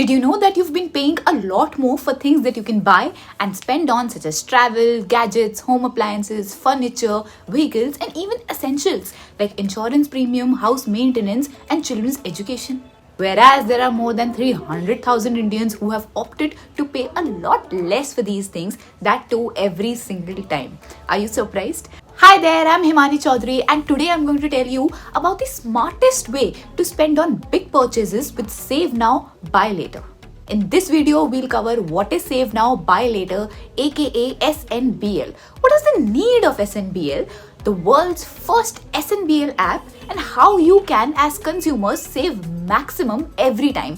Did you know that you've been paying a lot more for things that you can buy and spend on, such as travel, gadgets, home appliances, furniture, vehicles, and even essentials like insurance premium, house maintenance, and children's education? Whereas there are more than 300,000 Indians who have opted to pay a lot less for these things, that too every single time. Are you surprised? Hi there, I'm Himani Chaudhary, and today I'm going to tell you about the smartest way to spend on big purchases with Save Now, Buy Later. In this video, we'll cover what is Save Now, Buy Later, aka SNBL. What is the need of SNBL? The world's first SNBL app, and how you can, as consumers, save maximum every time.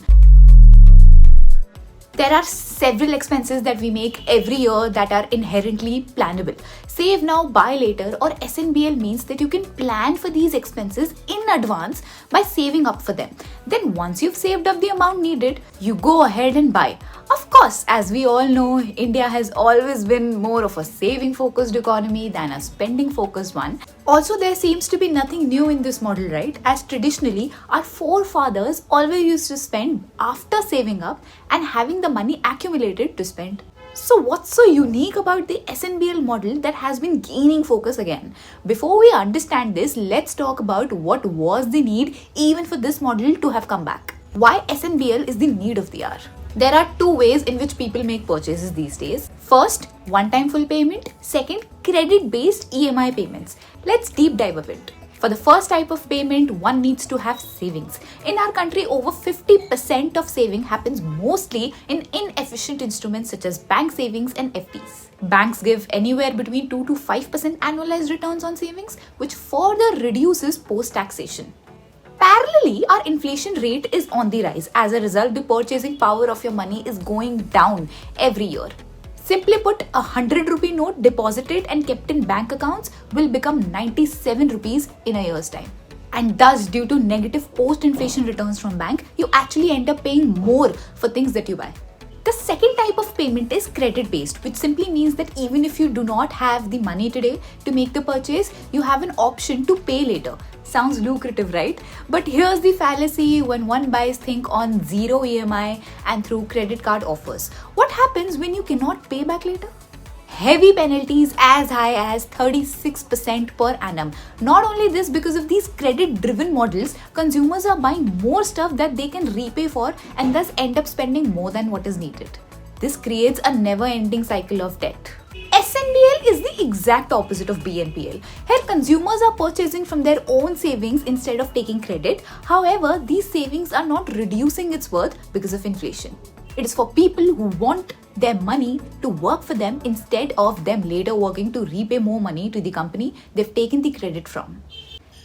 There are several expenses that we make every year that are inherently plannable. Save Now, Buy Later or SNBL means that you can plan for these expenses in advance by saving up for them. Then once you've saved up the amount needed, you go ahead and buy. Of course, as we all know, India has always been more of a saving-focused economy than a spending-focused one. Also, there seems to be nothing new in this model, right? As traditionally, our forefathers always used to spend after saving up and having the money accumulated to spend. So what's so unique about the SNBL model that has been gaining focus again? Before we understand this, let's talk about what was the need even for this model to have come back. Why SNBL is the need of the hour? There are two ways in which people make purchases these days. First, one-time full payment. Second, credit-based EMI payments. Let's deep dive a bit. For the first type of payment, one needs to have savings. In our country, over 50% of saving happens mostly in inefficient instruments such as bank savings and FDs. Banks give anywhere between 2 to 5% annualized returns on savings, which further reduces post-taxation. Parallelly, our inflation rate is on the rise. As a result, the purchasing power of your money is going down every year. Simply put, a 100 rupee note deposited and kept in bank accounts will become 97 rupees in a year's time. And thus, due to negative post-inflation returns from bank, you actually end up paying more for things that you buy. The second type of payment is credit-based, which simply means that even if you do not have the money today to make the purchase, you have an option to pay later. Sounds lucrative, right? But here's the fallacy when one buys things on zero EMI and through credit card offers. What happens when you cannot pay back later? Heavy penalties as high as 36% per annum. Not only this, because of these credit-driven models, consumers are buying more stuff that they can repay for and thus end up spending more than what is needed. This creates a never-ending cycle of debt. SNBL is the exact opposite of BNPL. Here, consumers are purchasing from their own savings instead of taking credit. However, these savings are not reducing its worth because of inflation. It is for people who want their money to work for them instead of them later working to repay more money to the company they've taken the credit from.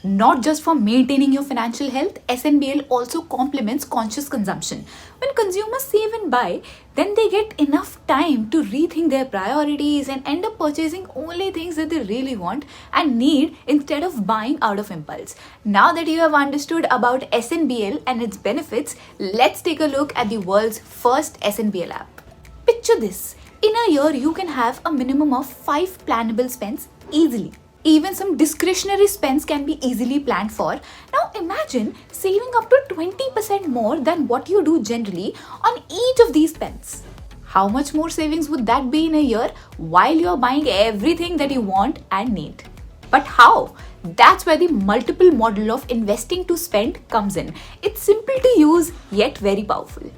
Not just for maintaining your financial health, SNBL also complements conscious consumption. When consumers save and buy, then they get enough time to rethink their priorities and end up purchasing only things that they really want and need instead of buying out of impulse. Now that you have understood about SNBL and its benefits, let's take a look at the world's first SNBL app. Picture this. In a year, you can have a minimum of 5 plannable spends easily. Even some discretionary spends can be easily planned for. Now imagine saving up to 20% more than what you do generally on each of these spends. How much more savings would that be in a year while you're buying everything that you want and need? But how? That's where the multiple model of investing to spend comes in. It's simple to use yet very powerful.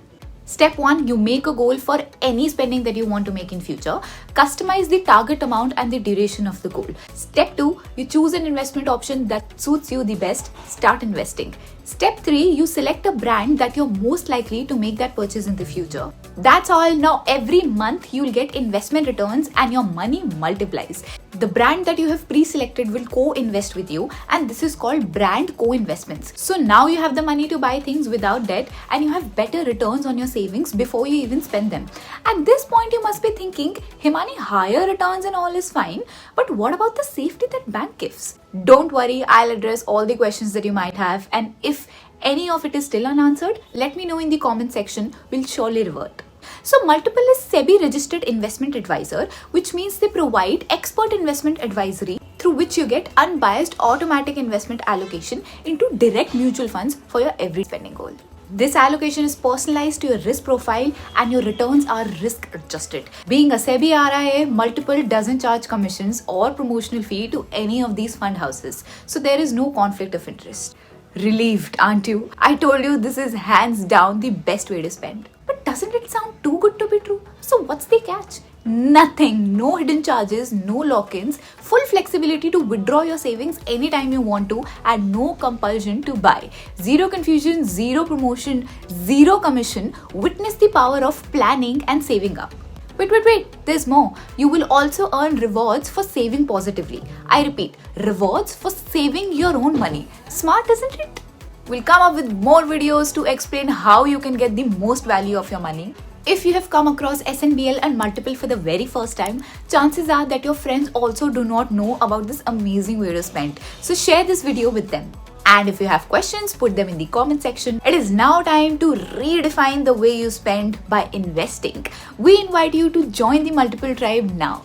Step 1, you make a goal for any spending that you want to make in future. Customize the target amount and the duration of the goal. Step 2, you choose an investment option that suits you the best. Start investing. Step 3, you select a brand that you're most likely to make that purchase in the future. That's all. Now every month you'll get investment returns and your money multiplies. The brand that you have pre-selected will co-invest with you, and this is called brand co-investments. So now you have the money to buy things without debt and you have better returns on your savings before you even spend them. At this point you must be thinking, Himani, higher returns and all is fine, but what about the safety that bank gives? Don't worry, I'll address all the questions that you might have, and if any of it is still unanswered, let me know in the comment section. We'll surely revert. So Multipl is SEBI registered investment advisor, which means they provide expert investment advisory through which you get unbiased automatic investment allocation into direct mutual funds for your every spending goal. This allocation is personalized to your risk profile and your returns are risk adjusted. Being a SEBI RIA, Multipl doesn't charge commissions or promotional fee to any of these fund houses. So there is no conflict of interest. Relieved, aren't you? I told you this is hands down the best way to spend. But doesn't it sound too good to be true? So what's the catch? Nothing, no hidden charges, no lock-ins, full flexibility to withdraw your savings anytime you want to and no compulsion to buy. Zero confusion, zero promotion, zero commission. Witness the power of planning and saving up. Wait, there's more. You will also earn rewards for saving positively. I repeat, rewards for saving your own money. Smart, isn't it? We'll come up with more videos to explain how you can get the most value of your money. If you have come across SNBL and Multipl for the very first time, chances are that your friends also do not know about this amazing way to spend. So share this video with them. And if you have questions, put them in the comment section. It is now time to redefine the way you spend by investing. We invite you to join the Multipl tribe now.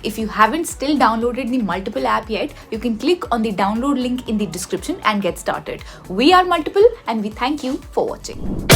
If you haven't still downloaded the Multipl app yet, you can click on the download link in the description and get started. We are Multipl and we thank you for watching.